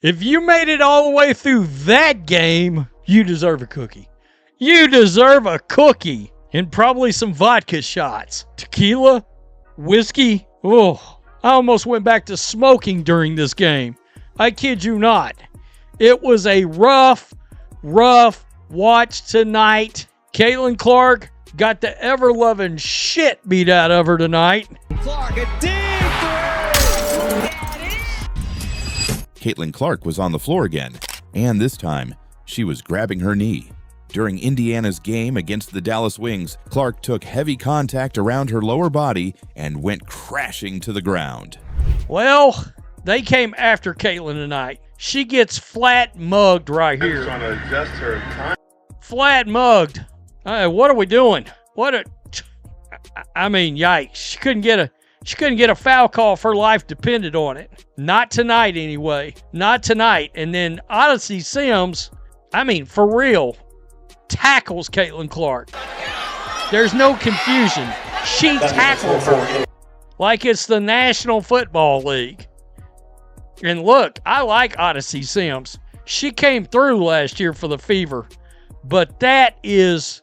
If you made it all the way through that game, you deserve a cookie. You deserve a cookie and probably some vodka shots. Tequila, whiskey. Oh, I almost went back to smoking during this game. I kid you not. It was a rough watch tonight. Caitlin Clark got the ever-loving shit beat out of her tonight. Clark, a deep Caitlin Clark was on the floor again, and this time, she was grabbing her knee. During Indiana's game against the Dallas Wings, Clark took heavy contact around her lower body and went crashing to the ground. Well, they came after Caitlin tonight. She gets flat mugged right here. I'm trying to adjust her time. Flat mugged. What are we doing? I mean, yikes. She couldn't get a foul call if her life depended on it. Not tonight, anyway. Not tonight. And then Odyssey Sims, I mean, for real, tackles Caitlin Clark. There's no confusion. She tackled her like it's the National Football League. And look, I like Odyssey Sims. She came through last year for the Fever. But that is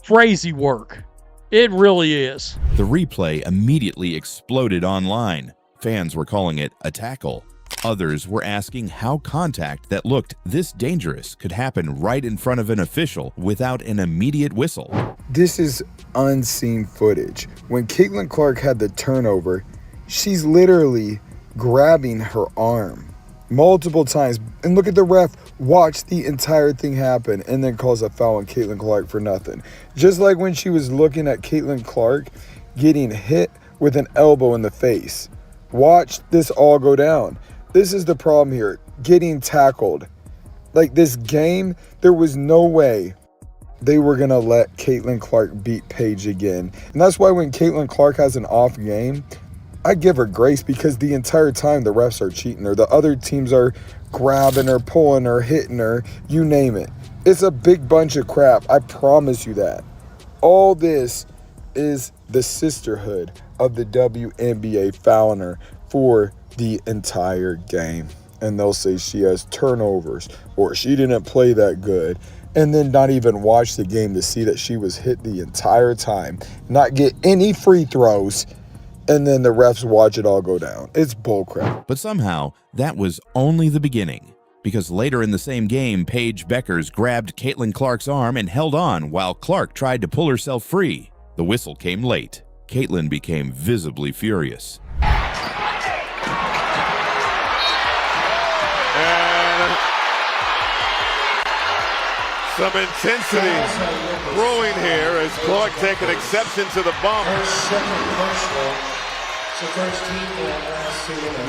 crazy work. It really is. The replay immediately exploded online. Fans were calling it a tackle. Others were asking how contact that looked this dangerous could happen right in front of an official without an immediate whistle. This is unseen footage. When Caitlin Clark had the turnover, she's literally grabbing her arm multiple times. And look at the ref watch the entire thing happen and then calls a foul on Caitlin Clark for nothing. Just like when she was looking at Caitlin Clark getting hit with an elbow in the face. Watch this all go down. This is the problem here. Getting tackled. Like this game, there was no way they were going to let Caitlin Clark beat Paige again. And that's why when Caitlin Clark has an off game, I give her grace because the entire time the refs are cheating her. The other teams are grabbing her, pulling her, hitting her, you name it. It's a big bunch of crap. I promise you that. All this is the sisterhood of the WNBA fouling her for the entire game. And they'll say she has turnovers or she didn't play that good. And then not even watch the game to see that she was hit the entire time, not get any free throws, and then the refs watch it all go down. It's bullcrap. But somehow, that was only the beginning. Because later in the same game, Paige Beckers grabbed Caitlin Clark's arm and held on while Clark tried to pull herself free. The whistle came late. Caitlin became visibly furious. And some intensity brewing here as Clark taking exception to the bump. You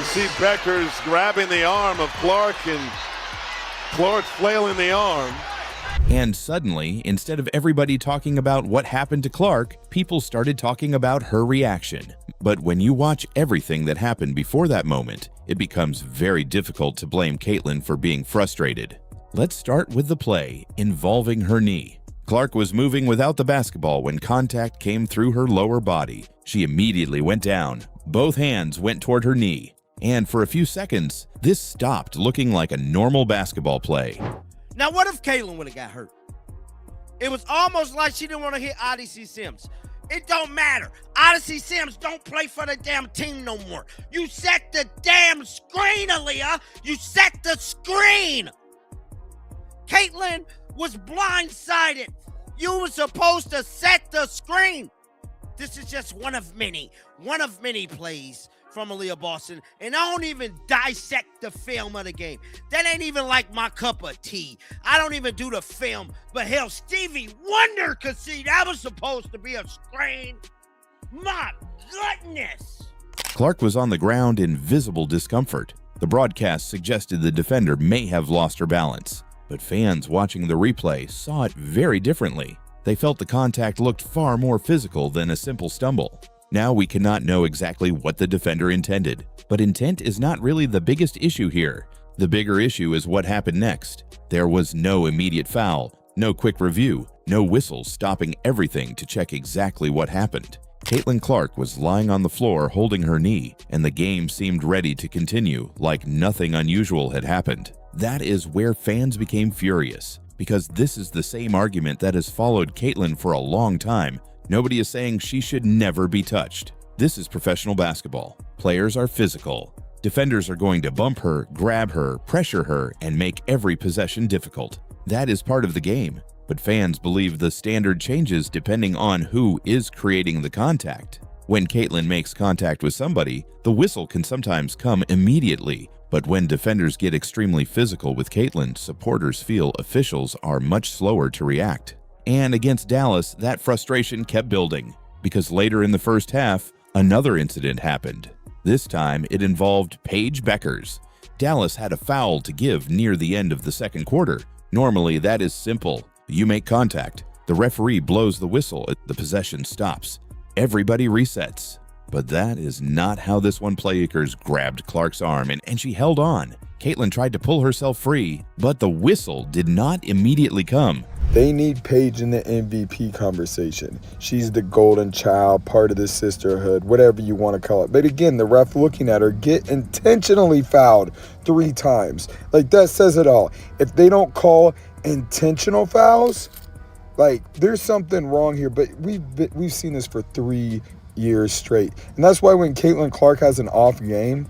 see Beckers grabbing the arm of Clark and Clark flailing the arm. And suddenly, instead of everybody talking about what happened to Clark, people started talking about her reaction. But when you watch everything that happened before that moment, it becomes very difficult to blame Caitlin for being frustrated. Let's start with the play involving her knee. Clark was moving without the basketball when contact came through her lower body. She immediately went down. Both hands went toward her knee. And for a few seconds, this stopped looking like a normal basketball play. Now, what if Caitlin would have got hurt? It was almost like she didn't want to hit Odyssey Sims. It don't matter. Odyssey Sims don't play for the damn team no more. You set the damn screen, Aaliyah. You set the screen. Caitlin was blindsided. You were supposed to set the screen. This is just one of many plays from Aaliyah Boston, and I don't even dissect the film of the game. That ain't even like my cup of tea. I don't even do the film, but hell, Stevie Wonder could see that was supposed to be a screen. My goodness. Clark was on the ground in visible discomfort. The broadcast suggested the defender may have lost her balance, but fans watching the replay saw it very differently. They felt the contact looked far more physical than a simple stumble. Now we cannot know exactly what the defender intended, but intent is not really the biggest issue here. The bigger issue is what happened next. There was no immediate foul, no quick review, no whistles stopping everything to check exactly what happened. Caitlin Clark was lying on the floor holding her knee, and the game seemed ready to continue like nothing unusual had happened. That is where fans became furious, because this is the same argument that has followed Caitlin for a long time. Nobody is saying she should never be touched. This is professional basketball. Players are physical. Defenders are going to bump her, grab her, pressure her, and make every possession difficult. That is part of the game, but fans believe the standard changes depending on who is creating the contact. When Caitlin makes contact with somebody, the whistle can sometimes come immediately, but when defenders get extremely physical with Caitlin, supporters feel officials are much slower to react. And against Dallas, that frustration kept building, because later in the first half, another incident happened. This time, it involved Paige Bueckers. Dallas had a foul to give near the end of the second quarter. Normally, that is simple. You make contact, the referee blows the whistle, the possession stops. Everybody resets. But that is not how this one play. Akers grabbed Clark's arm and she held on. Caitlin tried to pull herself free, but the whistle did not immediately come. They need Paige in the MVP conversation. She's the golden child, part of the sisterhood, whatever you want to call it. But again, the ref looking at her get intentionally fouled 3 times. Like, that says it all. If they don't call intentional fouls, like, there's something wrong here. But we've seen this for 3 years straight. And that's why when Caitlin Clark has an off game,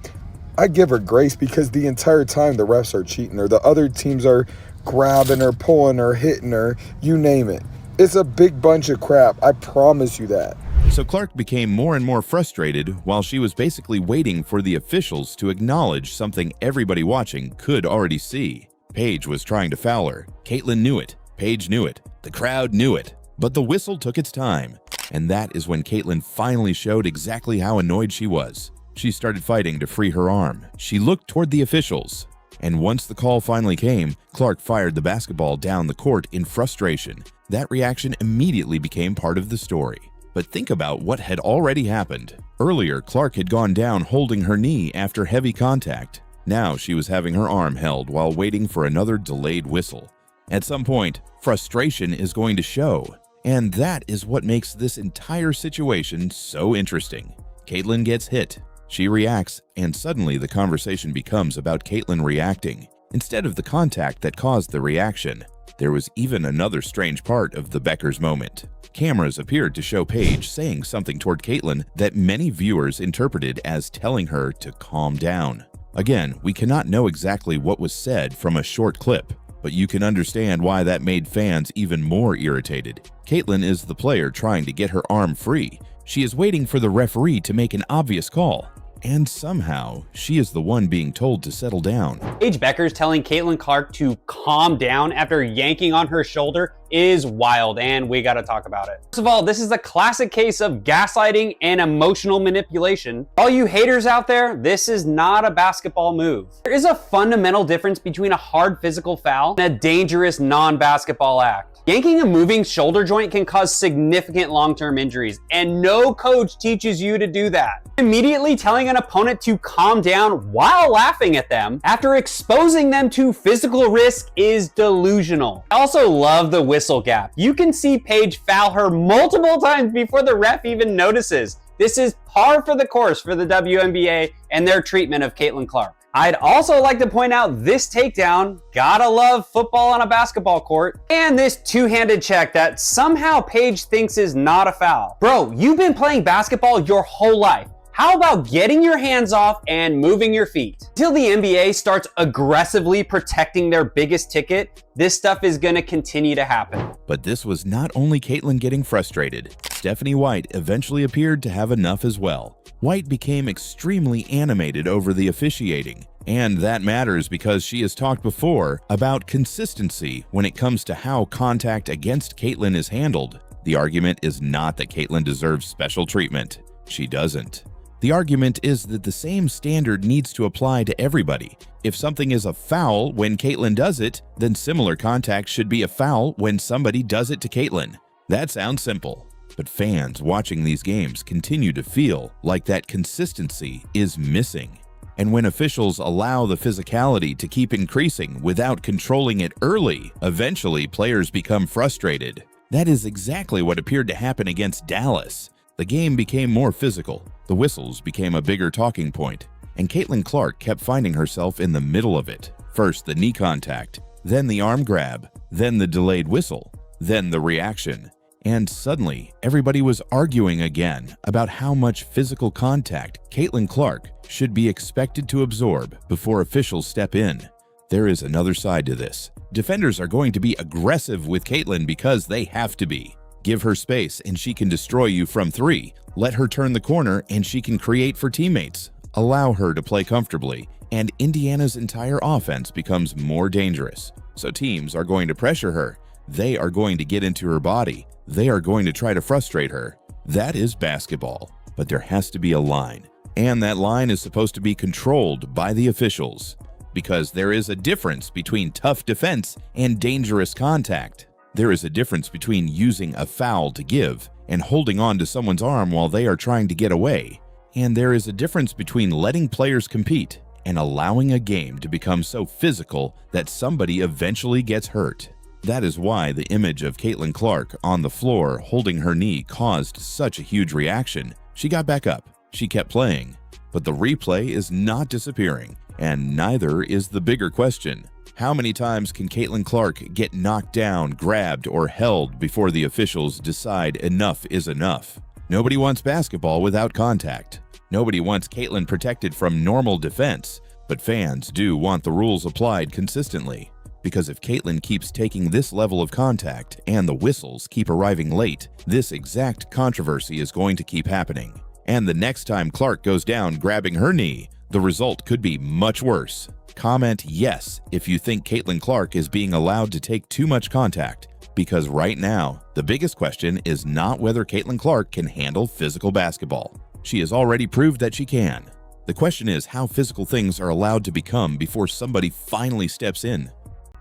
I give her grace, because the entire time the refs are cheating her. The other teams are grabbing her, pulling her, hitting her, you name it. It's a big bunch of crap. I promise you that. So Clark became more and more frustrated while she was basically waiting for the officials to acknowledge something everybody watching could already see. Paige was trying to foul her. Caitlin knew it. Paige knew it. The crowd knew it. But the whistle took its time. And that is when Caitlin finally showed exactly how annoyed she was. She started fighting to free her arm. She looked toward the officials. And once the call finally came, Clark fired the basketball down the court in frustration. That reaction immediately became part of the story. But think about what had already happened. Earlier, Clark had gone down holding her knee after heavy contact. Now she was having her arm held while waiting for another delayed whistle. At some point, frustration is going to show. And that is what makes this entire situation so interesting. Caitlin gets hit. She reacts, and suddenly the conversation becomes about Caitlin reacting, instead of the contact that caused the reaction. There was even another strange part of the Bueckers moment. Cameras appeared to show Paige saying something toward Caitlin that many viewers interpreted as telling her to calm down. Again, we cannot know exactly what was said from a short clip, but you can understand why that made fans even more irritated. Caitlin is the player trying to get her arm free. She is waiting for the referee to make an obvious call. And somehow, she is the one being told to settle down. Paige Bueckers telling Caitlin Clark to calm down after yanking on her shoulder is wild, and we gotta talk about it. First of all, this is a classic case of gaslighting and emotional manipulation. All you haters out there, this is not a basketball move. There is a fundamental difference between a hard physical foul and a dangerous non-basketball act. Yanking a moving shoulder joint can cause significant long-term injuries, and no coach teaches you to do that. Immediately telling an opponent to calm down while laughing at them after exposing them to physical risk is delusional. I also love the whistle gap. You can see Paige foul her multiple times before the ref even notices. This is par for the course for the WNBA and their treatment of Caitlin Clark. I'd also like to point out this takedown, gotta love football on a basketball court, and this two-handed check that somehow Paige thinks is not a foul. Bro, you've been playing basketball your whole life. How about getting your hands off and moving your feet? Until the NBA starts aggressively protecting their biggest ticket, this stuff is gonna continue to happen. But this was not only Caitlin getting frustrated. Stephanie White eventually appeared to have enough as well. White became extremely animated over the officiating, and that matters because she has talked before about consistency when it comes to how contact against Caitlin is handled. The argument is not that Caitlin deserves special treatment. She doesn't. The argument is that the same standard needs to apply to everybody. If something is a foul when Caitlin does it, then similar contact should be a foul when somebody does it to Caitlin. That sounds simple. But fans watching these games continue to feel like that consistency is missing. And when officials allow the physicality to keep increasing without controlling it early, eventually players become frustrated. That is exactly what appeared to happen against Dallas. The game became more physical, the whistles became a bigger talking point, and Caitlin Clark kept finding herself in the middle of it. First the knee contact, then the arm grab, then the delayed whistle, then the reaction. And suddenly, everybody was arguing again about how much physical contact Caitlin Clark should be expected to absorb before officials step in. There is another side to this. Defenders are going to be aggressive with Caitlin because they have to be. Give her space and she can destroy you from 3. Let her turn the corner and she can create for teammates. Allow her to play comfortably, and Indiana's entire offense becomes more dangerous. So teams are going to pressure her. They are going to get into her body. They are going to try to frustrate her. That is basketball, but there has to be a line. And that line is supposed to be controlled by the officials, because there is a difference between tough defense and dangerous contact. There is a difference between using a foul to give and holding on to someone's arm while they are trying to get away. And there is a difference between letting players compete and allowing a game to become so physical that somebody eventually gets hurt. That is why the image of Caitlin Clark on the floor holding her knee caused such a huge reaction. She got back up, she kept playing, but the replay is not disappearing, and neither is the bigger question. How many times can Caitlin Clark get knocked down, grabbed, or held before the officials decide enough is enough? Nobody wants basketball without contact. Nobody wants Caitlin protected from normal defense, but fans do want the rules applied consistently. Because if Caitlin keeps taking this level of contact and the whistles keep arriving late, this exact controversy is going to keep happening. And the next time Clark goes down grabbing her knee, the result could be much worse. Comment yes if you think Caitlin Clark is being allowed to take too much contact, because right now, the biggest question is not whether Caitlin Clark can handle physical basketball. She has already proved that she can. The question is how physical things are allowed to become before somebody finally steps in.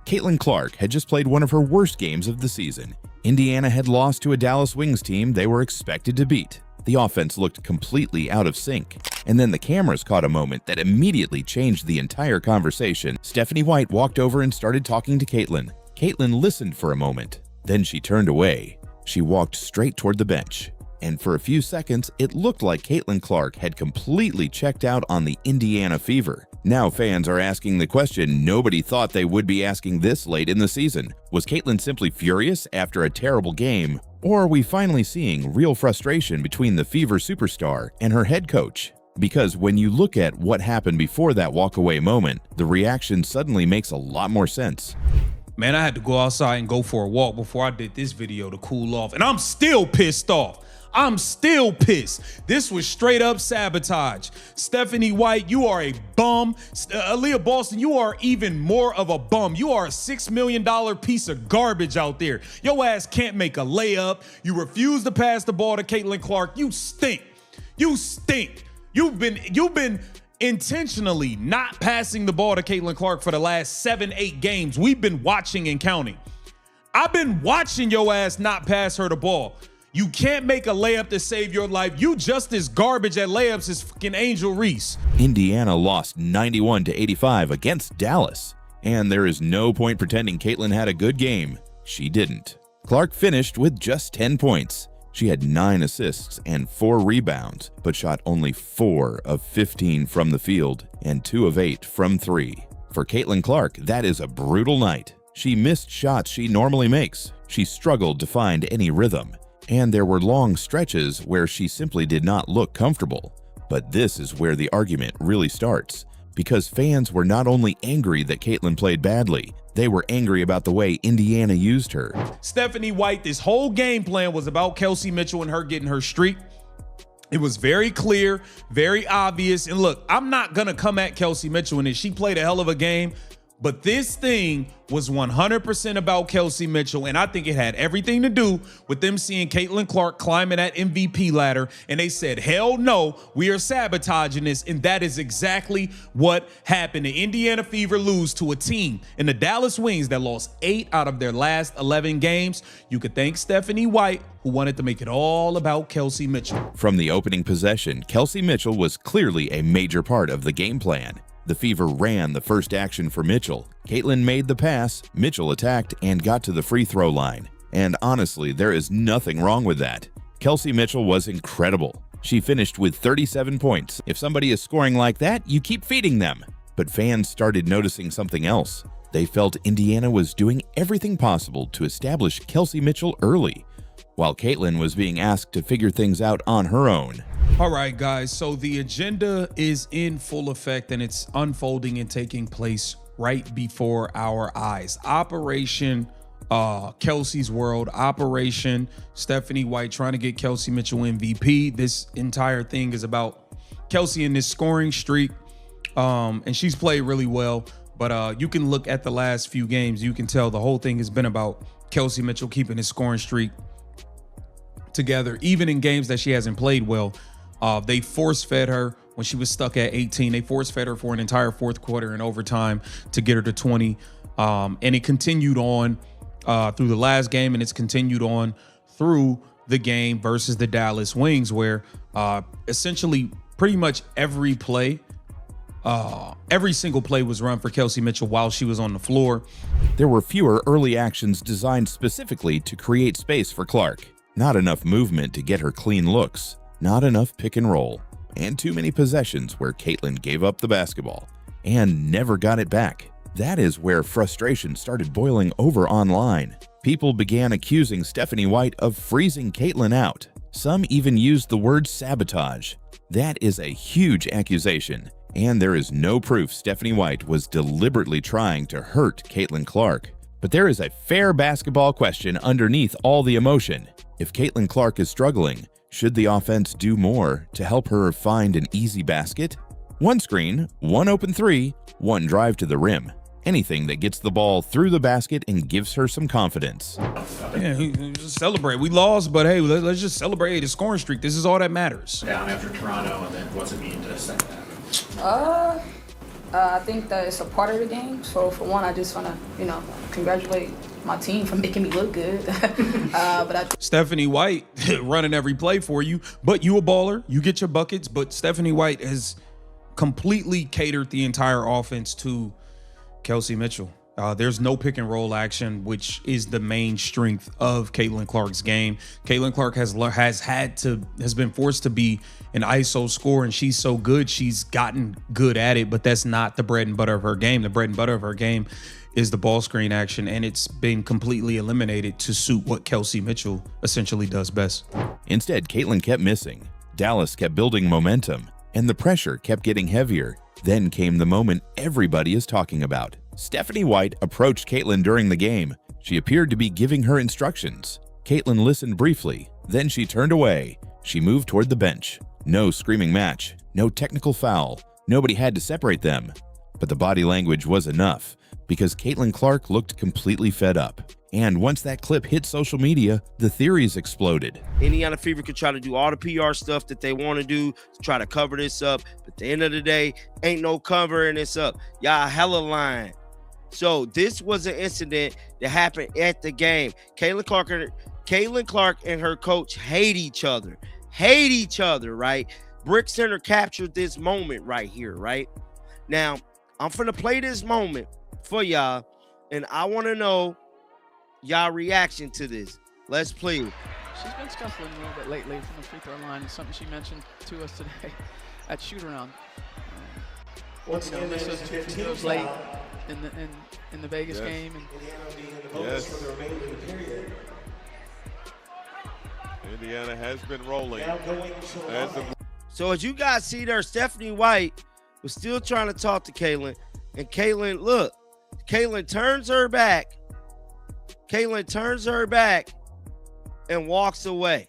Caitlin Clark had just played one of her worst games of the season. Indiana had lost to a Dallas Wings team they were expected to beat. The offense looked completely out of sync, and then the cameras caught a moment that immediately changed the entire conversation. Stephanie White walked over and started talking to Caitlin. Caitlin listened for a moment, then she turned away. She walked straight toward the bench, and for a few seconds, it looked like Caitlin Clark had completely checked out on the Indiana fever. Now fans are asking the question nobody thought they would be asking this late in the season. Was Caitlin simply furious after a terrible game, or are we finally seeing real frustration between the Fever superstar and her head coach? Because when you look at what happened before that walkaway moment, the reaction suddenly makes a lot more sense. Man, I had to go outside and go for a walk before I did this video to cool off, and I'm still pissed off. I'm still pissed. This was straight up sabotage. Stephanie White, you are a bum. Aaliyah Boston, you are even more of a bum. You are a $6 million piece of garbage out there. Your ass can't make a layup. You refuse to pass the ball to Caitlin Clark. You stink. You stink. You've been intentionally not passing the ball to Caitlin Clark for the last 7-8 games. We've been watching and counting. I've been watching your ass not pass her the ball. You can't make a layup to save your life. You just as garbage at layups as fucking Angel Reese. Indiana lost 91-85 against Dallas, and there is no point pretending Caitlin had a good game. She didn't. Clark finished with just 10 points. She had 9 assists and 4 rebounds, but shot only 4 of 15 from the field and 2 of 8 from 3. For Caitlin Clark, that is a brutal night. She missed shots she normally makes. She struggled to find any rhythm. And there were long stretches where she simply did not look comfortable. But this is where the argument really starts, because fans were not only angry that Caitlin played badly, they were angry about the way Indiana used her. Stephanie White, this whole game plan was about Kelsey Mitchell and her getting her streak. It was very clear, very obvious. And look, I'm not going to come at Kelsey Mitchell, and she played a hell of a game. But this thing was 100% about Kelsey Mitchell, and I think it had everything to do with them seeing Caitlin Clark climbing that MVP ladder, and they said, hell no, we are sabotaging this, and that is exactly what happened. The Indiana Fever lose to a team in the Dallas Wings that lost 8 out of their last 11 games. You could thank Stephanie White, who wanted to make it all about Kelsey Mitchell. From the opening possession, Kelsey Mitchell was clearly a major part of the game plan. The Fever ran the first action for Mitchell. Caitlin made the pass, Mitchell attacked, and got to the free throw line. And honestly, there is nothing wrong with that. Kelsey Mitchell was incredible. She finished with 37 points. If somebody is scoring like that, you keep feeding them. But fans started noticing something else. They felt Indiana was doing everything possible to establish Kelsey Mitchell early, while Caitlin was being asked to figure things out on her own. All right, guys, so the agenda is in full effect and it's unfolding and taking place right before our eyes. Operation Kelsey's World, Operation Stephanie White trying to get Kelsey Mitchell MVP. This entire thing is about Kelsey in this scoring streak, and she's played really well. But you can look at the last few games, you can tell the whole thing has been about Kelsey Mitchell keeping his scoring streak together, even in games that she hasn't played well. They force-fed her when she was stuck at 18. They force-fed her for an entire fourth quarter in overtime to get her to 20. And it continued on through the last game, and it's continued on through the game versus the Dallas Wings, where essentially pretty much every single play was run for Kelsey Mitchell while she was on the floor. There were fewer early actions designed specifically to create space for Clark. Not enough movement to get her clean looks. Not enough pick and roll. And too many possessions where Caitlin gave up the basketball and never got it back. That is where frustration started boiling over online. People began accusing Stephanie White of freezing Caitlin out. Some even used the word sabotage. That is a huge accusation, and there is no proof Stephanie White was deliberately trying to hurt Caitlin Clark. But there is a fair basketball question underneath all the emotion. If Caitlin Clark is struggling, should the offense do more to help her find an easy basket? One screen, one open three, one drive to the rim. Anything that gets the ball through the basket and gives her some confidence. Yeah, just celebrate. We lost, but hey, let's just celebrate the scoring streak. This is all that matters. Down after Toronto, and then what's it mean to second that? I think that it's a part of the game. So for one, I just want to, congratulate my team for making me look good. Stephanie White running every play for you, but you a baller. You get your buckets, but Stephanie White has completely catered the entire offense to Kelsey Mitchell. There's no pick and roll action, which is the main strength of Caitlin Clark's game. Caitlin Clark has been forced to be an ISO scorer, and she's so good, she's gotten good at it, but that's not the bread and butter of her game. The bread and butter of her game is the ball screen action, and it's been completely eliminated to suit what Kelsey Mitchell essentially does best. Instead, Caitlin kept missing. Dallas kept building momentum, and the pressure kept getting heavier. Then came the moment everybody is talking about. Stephanie White approached Caitlin during the game. She appeared to be giving her instructions. Caitlin listened briefly, then she turned away. She moved toward the bench. No screaming match, no technical foul. Nobody had to separate them. But the body language was enough, because Caitlin Clark looked completely fed up. And once that clip hit social media, the theories exploded. Indiana Fever could try to do all the PR stuff that they want to do to try to cover this up. But at the end of the day, ain't no covering this up. Y'all hella lying. So this was an incident that happened at the game. Caitlin Clark and her coach hate each other. Right? Brick Center captured this moment right here, right? Now, I'm finna play this moment for y'all, and I want to know y'all reaction to this. Let's play it. She's been scuffling a little bit lately from the free throw line. It's something she mentioned to us today at shoot-around. This was late in the Vegas game. And Yes. Indiana has been rolling. So as you guys see there, Stephanie White was still trying to talk to Caitlin. And Caitlin, look, Caitlin turns her back. And walks away.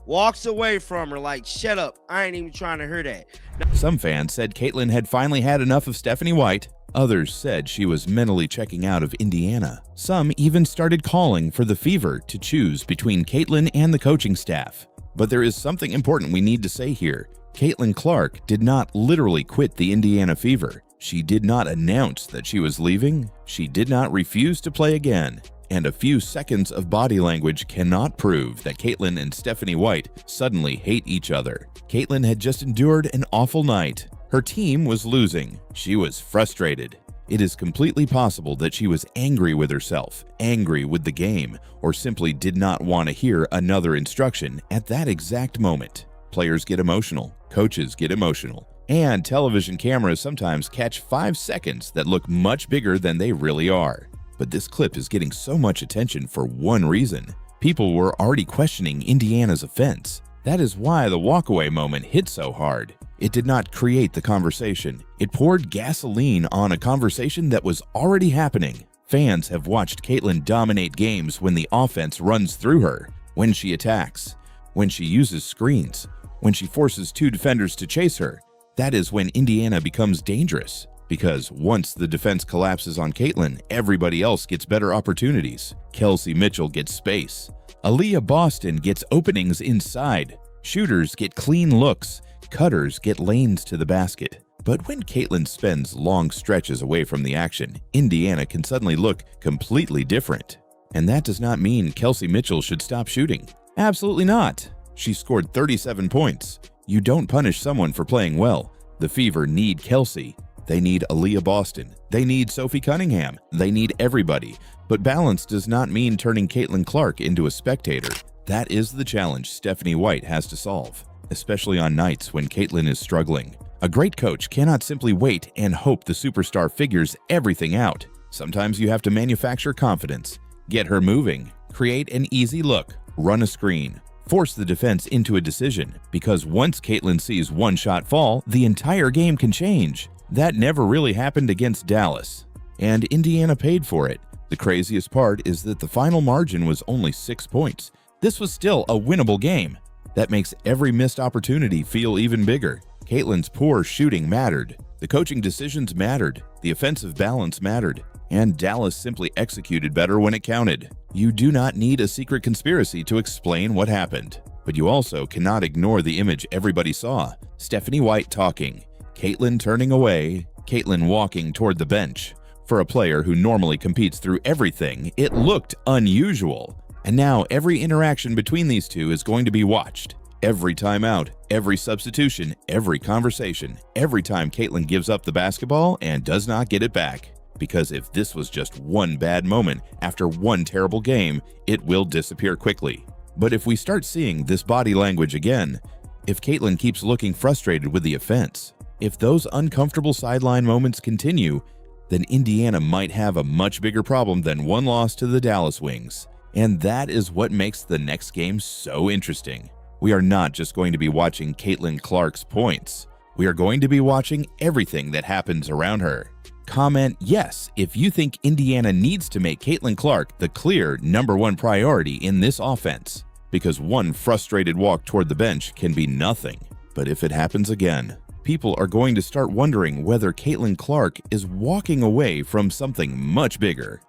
Walks away from her like, shut up. I ain't even trying to hear that. Some fans said Caitlin had finally had enough of Stephanie White. Others said she was mentally checking out of Indiana. Some even started calling for the Fever to choose between Caitlin and the coaching staff. But there is something important we need to say here. Caitlin Clark did not literally quit the Indiana Fever. She did not announce that she was leaving. She did not refuse to play again. And a few seconds of body language cannot prove that Caitlin and Stephanie White suddenly hate each other. Caitlin had just endured an awful night. Her team was losing. She was frustrated. It is completely possible that she was angry with herself, angry with the game, or simply did not want to hear another instruction at that exact moment. Players get emotional, coaches get emotional, and television cameras sometimes catch 5 seconds that look much bigger than they really are. But this clip is getting so much attention for one reason. People were already questioning Indiana's offense. That is why the walkaway moment hit so hard. It did not create the conversation. It poured gasoline on a conversation that was already happening. Fans have watched Caitlin dominate games when the offense runs through her, when she attacks, when she uses screens, when she forces 2 defenders to chase her. That is when Indiana becomes dangerous. Because once the defense collapses on Caitlin, everybody else gets better opportunities. Kelsey Mitchell gets space. Aaliyah Boston gets openings inside. Shooters get clean looks. Cutters get lanes to the basket. But when Caitlin spends long stretches away from the action, Indiana can suddenly look completely different. And that does not mean Kelsey Mitchell should stop shooting. Absolutely not. She scored 37 points. You don't punish someone for playing well. The Fever need Kelsey. They need Aaliyah Boston. They need Sophie Cunningham. They need everybody. But balance does not mean turning Caitlin Clark into a spectator. That is the challenge Stephanie White has to solve, especially on nights when Caitlin is struggling. A great coach cannot simply wait and hope the superstar figures everything out. Sometimes you have to manufacture confidence, get her moving, create an easy look, run a screen, force the defense into a decision, because once Caitlin sees one shot fall, the entire game can change. That never really happened against Dallas, and Indiana paid for it. The craziest part is that the final margin was only 6 points. This was still a winnable game. That makes every missed opportunity feel even bigger. Caitlin's poor shooting mattered. The coaching decisions mattered. The offensive balance mattered. And Dallas simply executed better when it counted. You do not need a secret conspiracy to explain what happened. But you also cannot ignore the image everybody saw. Stephanie White talking, Caitlin turning away, Caitlin walking toward the bench. For a player who normally competes through everything, it looked unusual. And now every interaction between these two is going to be watched. Every timeout, every substitution, every conversation, every time Caitlin gives up the basketball and does not get it back. Because if this was just one bad moment after one terrible game, it will disappear quickly. But if we start seeing this body language again, if Caitlin keeps looking frustrated with the offense, if those uncomfortable sideline moments continue, then Indiana might have a much bigger problem than one loss to the Dallas Wings. And that is what makes the next game so interesting. We are not just going to be watching Caitlin Clark's points. We are going to be watching everything that happens around her. Comment yes if you think Indiana needs to make Caitlin Clark the clear #1 priority in this offense, because one frustrated walk toward the bench can be nothing. But if it happens again, people are going to start wondering whether Caitlin Clark is walking away from something much bigger.